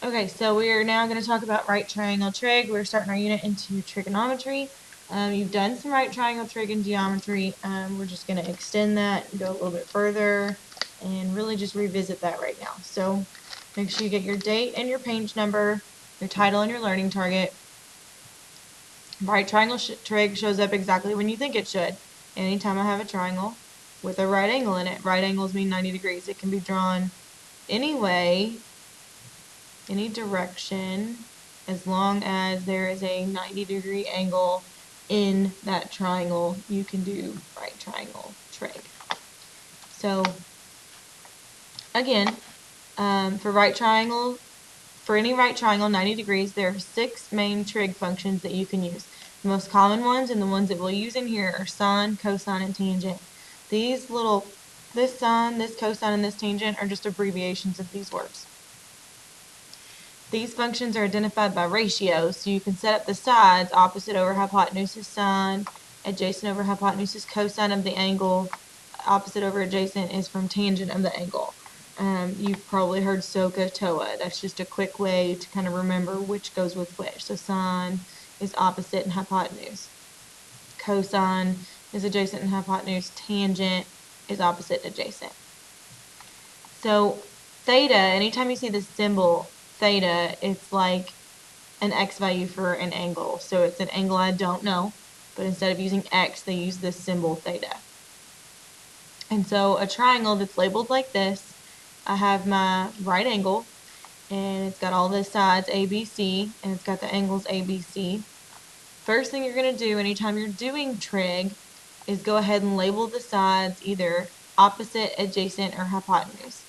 Okay, so we are now going to talk about right triangle trig. We're starting our unit into trigonometry. You've done some right triangle trig in geometry. We're just going to extend that and go a little bit further and really just revisit that right now. So make sure you get your date and your page number, your title and your learning target. Right triangle trig shows up exactly when you think it should. Anytime I have a triangle with a right angle in it. Right angles mean 90 degrees. It can be drawn any way, any direction, as long as there is a 90-degree angle in that triangle, you can do right triangle trig. So again, for any right triangle 90 degrees, there are 6 main trig functions that you can use. The most common ones and the ones that we'll use in here are sine, cosine, and tangent. This sine, this cosine, and this tangent are just abbreviations of these words. These functions are identified by ratios, so you can set up the sides. Opposite over hypotenuse is sine, adjacent over hypotenuse is cosine of the angle, opposite over adjacent is from tangent of the angle. You've probably heard SOHCAHTOA. That's just a quick way to kind of remember which goes with which. So sine is opposite and hypotenuse. Cosine is adjacent and hypotenuse. Tangent is opposite and adjacent. So theta, anytime you see the symbol theta, it's like an x value for an angle. So it's an angle I don't know, but instead of using x, they use this symbol theta. And so a triangle that's labeled like this, I have my right angle, and it's got all the sides ABC, and it's got the angles ABC. First thing you're going to do anytime you're doing trig is go ahead and label the sides either opposite, adjacent, or hypotenuse.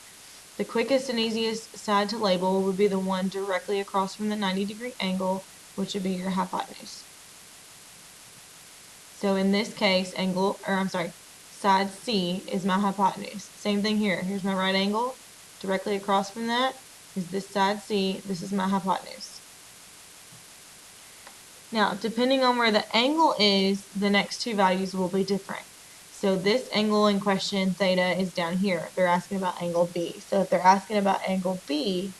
The quickest and easiest side to label would be the one directly across from the 90-degree angle, which would be your hypotenuse. So in this case, side C is my hypotenuse. Same thing here. Here's my right angle. Directly across from that is this side C. This is my hypotenuse. Now, depending on where the angle is, the next two values will be different. So this angle in question, theta, is down here. They're asking about angle B. So if they're asking about angle B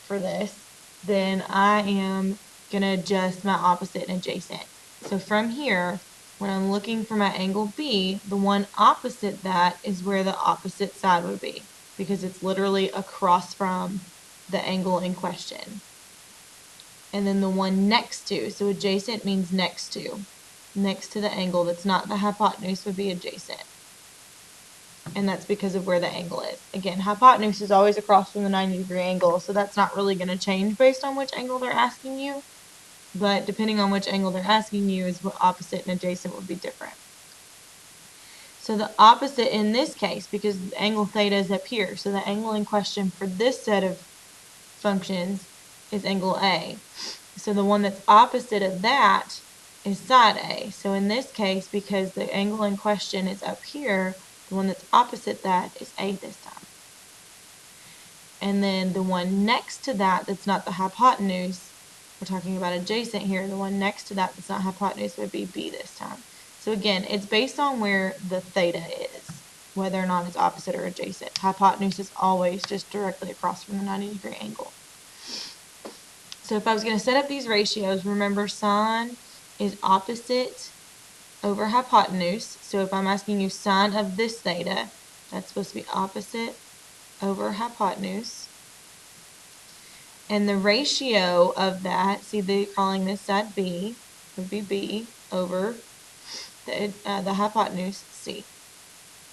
for this, then I am going to adjust my opposite and adjacent. So from here, when I'm looking for my angle B, the one opposite that is where the opposite side would be, because it's literally across from the angle in question. And then the one next to, so adjacent means next to the angle that's not the hypotenuse would be adjacent. And that's because of where the angle is. Again, hypotenuse is always across from the 90-degree angle, so that's not really going to change based on which angle they're asking you. But depending on which angle they're asking you is what opposite and adjacent would be different. So the opposite in this case, because the angle theta is up here, so the angle in question for this set of functions is angle A. So the one that's opposite of that is side A. So in this case, because the angle in question is up here, the one that's opposite that is A this time. And then the one next to that that's not the hypotenuse, we're talking about adjacent here, the one next to that that's not hypotenuse would be B this time. So again, it's based on where the theta is, whether or not it's opposite or adjacent. Hypotenuse is always just directly across from the 90-degree angle. So if I was going to set up these ratios, remember sine is opposite over hypotenuse. So if I'm asking you sine of this theta, that's supposed to be opposite over hypotenuse. And the ratio of that, see they're calling this side B, would be B over the hypotenuse C.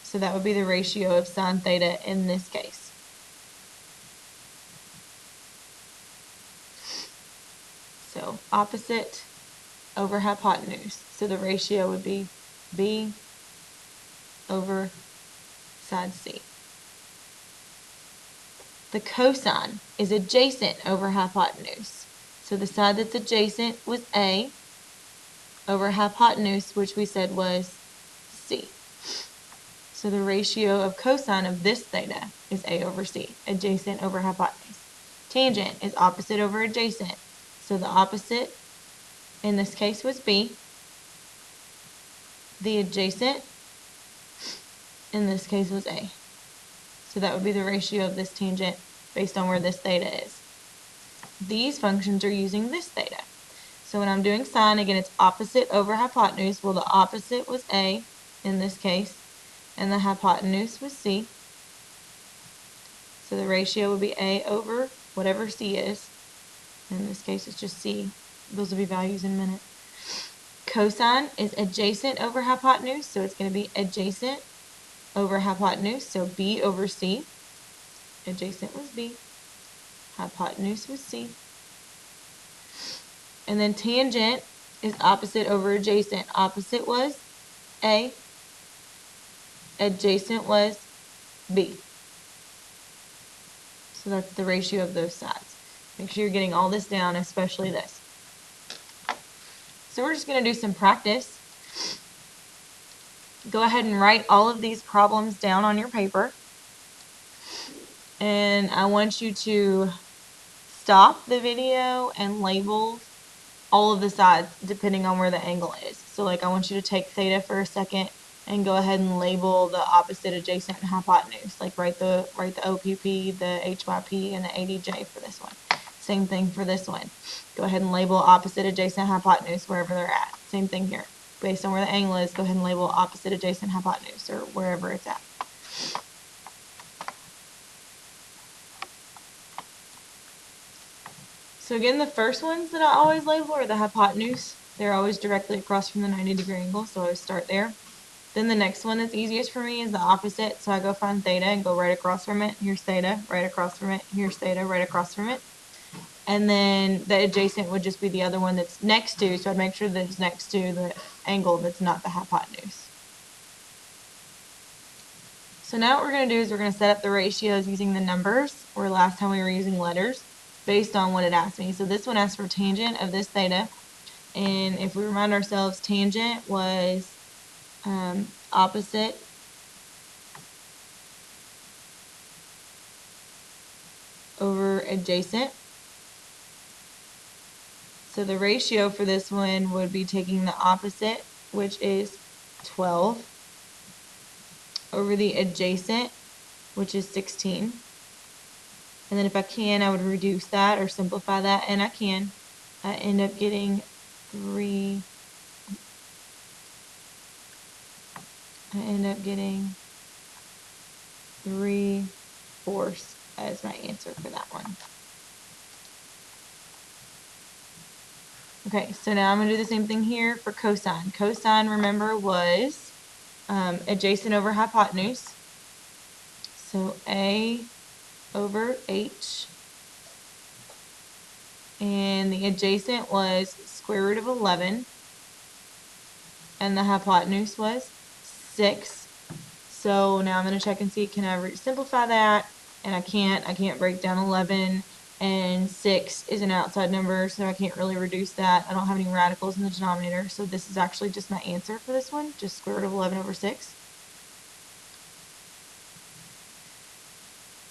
So that would be the ratio of sine theta in this case. So opposite over hypotenuse. So the ratio would be B over side C. The cosine is adjacent over hypotenuse. So the side that's adjacent was A over hypotenuse, which we said was C. So the ratio of cosine of this theta is A over C, adjacent over hypotenuse. Tangent is opposite over adjacent. So the opposite in this case was B. The adjacent in this case was A. So that would be the ratio of this tangent based on where this theta is. these functions are using this theta. So when I'm doing sine, again, it's opposite over hypotenuse. Well, the opposite was A in this case, and the hypotenuse was C. So the ratio would be A over whatever C is. In this case, it's just C. Those will be values in a minute. Cosine is adjacent over hypotenuse, so it's going to be adjacent over hypotenuse, so B over C. Adjacent was B. Hypotenuse was C. And then tangent is opposite over adjacent. Opposite was A. Adjacent was B. So that's the ratio of those sides. Make sure you're getting all this down, especially this. So we're just going to do some practice. Go ahead and write all of these problems down on your paper. And I want you to stop the video and label all of the sides depending on where the angle is. So like I want you to take theta for a second and go ahead and label the opposite, adjacent, and hypotenuse. Like write the OPP, the HYP, and the ADJ for this one. Same thing for this one. Go ahead and label opposite, adjacent, hypotenuse wherever they're at. Same thing here. Based on where the angle is, go ahead and label opposite, adjacent, hypotenuse, or wherever it's at. So again, the first ones that I always label are the hypotenuse. They're always directly across from the 90-degree angle, so I always start there. Then the next one that's easiest for me is the opposite, so I go find theta and go right across from it. Here's theta, right across from it. Here's theta, right across from it. And then the adjacent would just be the other one that's next to, so I'd make sure that it's next to the angle that's not the hypotenuse. So now what we're going to do is we're going to set up the ratios using the numbers, where last time we were using letters, based on what it asked me. So this one asked for tangent of this theta, and if we remind ourselves, tangent was opposite over adjacent. So the ratio for this one would be taking the opposite, which is 12, over the adjacent, which is 16. And then if I can, I would reduce that or simplify that, and I can. I end up getting 3 4 as my answer for that one. Okay, so now I'm going to do the same thing here for cosine. Cosine, remember, was adjacent over hypotenuse. So A over H. And the adjacent was square root of 11. And the hypotenuse was 6. So now I'm going to check and see, can I simplify that? And I can't break down 11. And 6 is an outside number, so I can't really reduce that. I don't have any radicals in the denominator, so this is actually just my answer for this one, just square root of 11 over 6.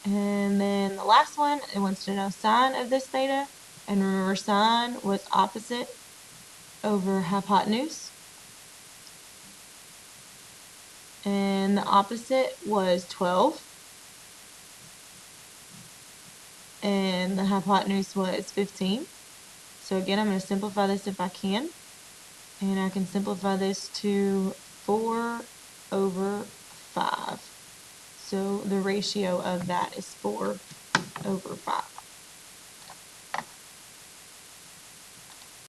And then the last one, it wants to know sine of this theta. And remember, sine was opposite over hypotenuse. And the opposite was 12. And the hypotenuse was 15. So again, I'm going to simplify this if I can. And I can simplify this to 4 over 5. So the ratio of that is 4 over 5.